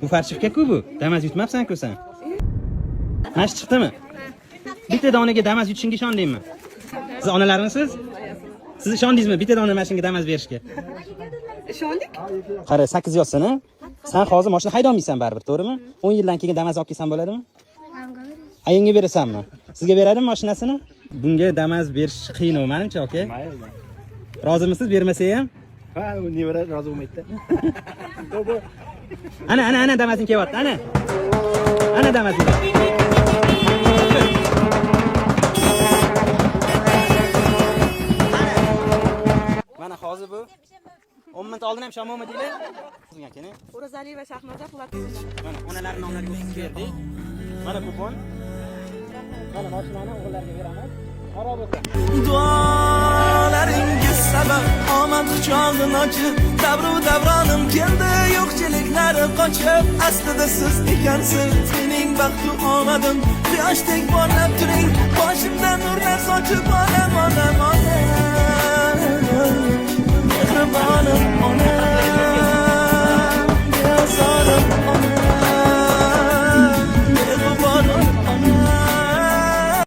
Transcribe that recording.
Bu farchivka-ku bu. Damas yutmabsan-ku sen. Mash chiqdimi? Bitta donaga damas yutishinga ishondingmi? Siz onalarmisiz? Siz ishondingizmi bitta dona mashinga damas berishga? Ishondik. Qara, 8 yoshsan, a? Sen hozir mashina hayda olmaysan baribir, to'g'rimi? 10 yildan keyin damas olib kelsan bo'ladimi? Ayingga berasanmi? Sizga beradimi mashinasini? Bunga damas berish qiyin, menimcha, aka. Rozimisiz bermasa ham? Ha, u nevara rozi bo'lmaydi. Ana damasing kelyapti, ana. Ana damasing. Mana hozir bu 10 minut oldin ham shamoma deylar. Sizga akani. O'razali va Shahnoza Po'lat. Mana onalarning nomlariga o'tib berdik. Mana kupon. Mana mashinani o'g'illarga beramiz. Xarob bo'lsin. Duolaringiz sabab omad quchog'ini ochib, davru davronim keldi, yo'qchiliklari qochib, aslida siz ekansiz mening baxtu omadim. Quyoshdek porlab turing, boshimdan nurlar sochib